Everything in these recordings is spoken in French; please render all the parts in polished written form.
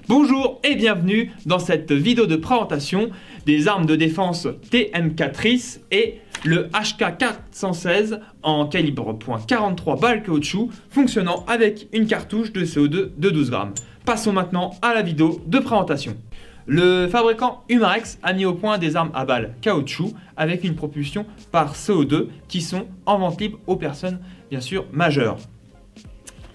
Bonjour et bienvenue dans cette vidéo de présentation des armes de défense TM4 et le HK416 en calibre .43 balles caoutchouc fonctionnant avec une cartouche de CO2 de 12 grammes. Passons maintenant à la vidéo de présentation. Le fabricant Umarex a mis au point des armes à balles caoutchouc avec une propulsion par CO2 qui sont en vente libre aux personnes bien sûr majeures.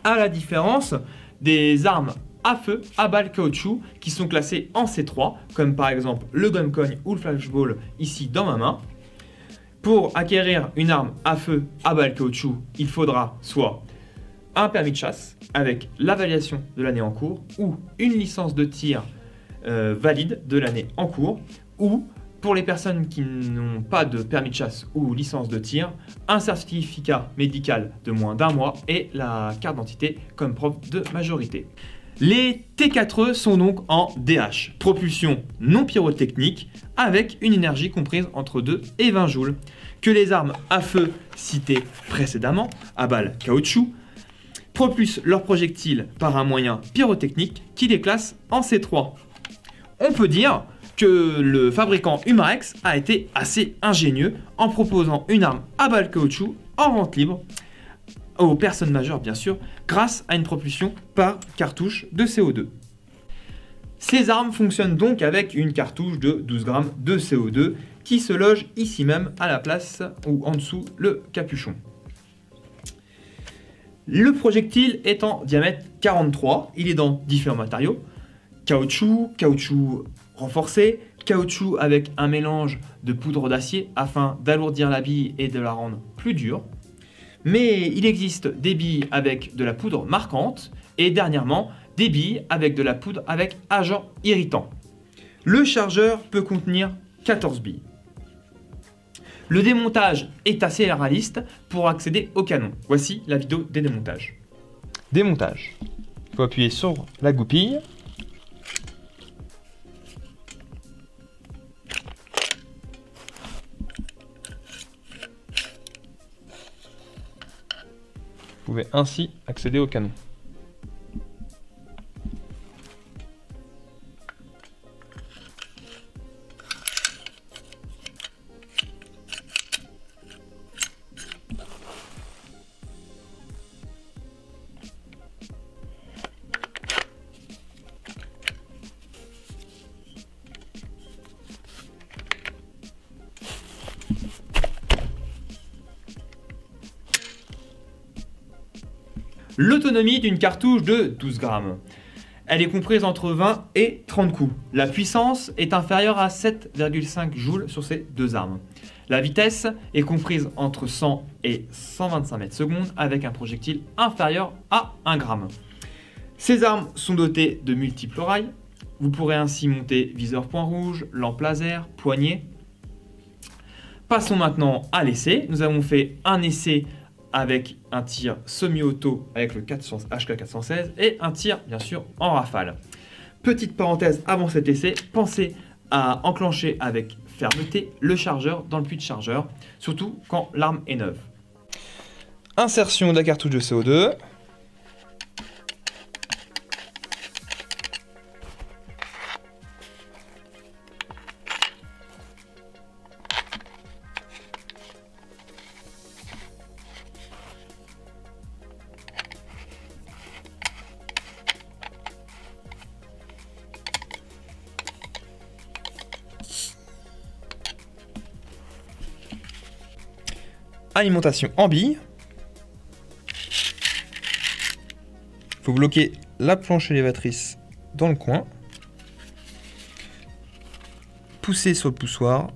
À la différence des armes à feu à balles caoutchouc qui sont classées en C3 comme par exemple le gun-cogne ou le flashball ici dans ma main. Pour acquérir une arme à feu à balles caoutchouc, il faudra soit un permis de chasse avec la validation de l'année en cours ou une licence de tir valide de l'année en cours, ou pour les personnes qui n'ont pas de permis de chasse ou licence de tir, un certificat médical de moins d'1 mois et la carte d'identité comme preuve de majorité. Les T4E sont donc en DH, propulsion non pyrotechnique avec une énergie comprise entre 2 et 20 joules, que les armes à feu citées précédemment, à balles caoutchouc, propulsent leurs projectiles par un moyen pyrotechnique qui les classe en C3. On peut dire que le fabricant Umarex a été assez ingénieux en proposant une arme à balles caoutchouc en vente libre aux personnes majeures bien sûr, grâce à une propulsion par cartouche de CO2. Ces armes fonctionnent donc avec une cartouche de 12 grammes de CO2 qui se loge ici même à la place ou en dessous le capuchon. Le projectile est en diamètre 43, il est dans différents matériaux, caoutchouc, caoutchouc renforcé, caoutchouc avec un mélange de poudre d'acier afin d'alourdir la bille et de la rendre plus dure. Mais il existe des billes avec de la poudre marquante et dernièrement des billes avec de la poudre avec agent irritant. Le chargeur peut contenir 14 billes. Le démontage est assez réaliste pour accéder au canon. Voici la vidéo des démontages. Démontage. Il faut appuyer sur la goupille. Vous pouvez ainsi accéder au canon. L'autonomie d'une cartouche de 12 grammes. Elle est comprise entre 20 et 30 coups. La puissance est inférieure à 7,5 joules sur ces deux armes. La vitesse est comprise entre 100 et 125 mètres secondes avec un projectile inférieur à 1 gramme. Ces armes sont dotées de multiples rails. Vous pourrez ainsi monter viseur point rouge, lampe laser, poignée. Passons maintenant à l'essai. Nous avons fait un essai avec un tir semi-auto avec le HK416 et un tir bien sûr en rafale. Petite parenthèse avant cet essai, pensez à enclencher avec fermeté le chargeur dans le puits de chargeur, surtout quand l'arme est neuve. Insertion de la cartouche de CO2. Alimentation en billes. Il faut bloquer la planche élévatrice dans le coin. Pousser sur le poussoir.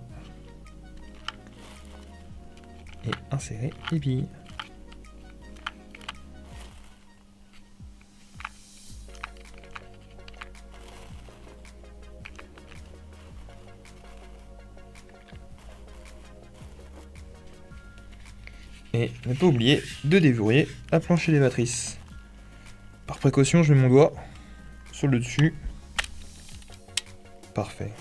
Et insérer les billes. Et ne pas oublier de déverrouiller la planche élévatrice. Par précaution, je mets mon doigt sur le dessus. Parfait.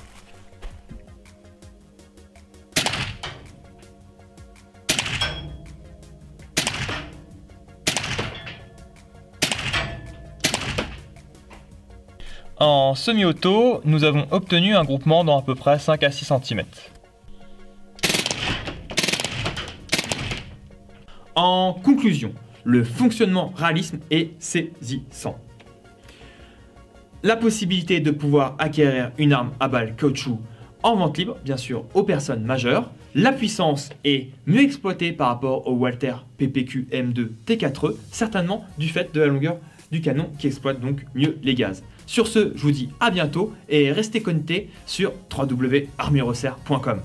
En semi-auto, nous avons obtenu un groupement dans à peu près 5 à 6 cm. En conclusion, le fonctionnement réalisme est saisissant. La possibilité de pouvoir acquérir une arme à balles caoutchouc en vente libre, bien sûr, aux personnes majeures. La puissance est mieux exploitée par rapport au Walther PPQ M2 T4E, certainement du fait de la longueur du canon qui exploite donc mieux les gaz. Sur ce, je vous dis à bientôt et restez connectés sur www.armureserre.com.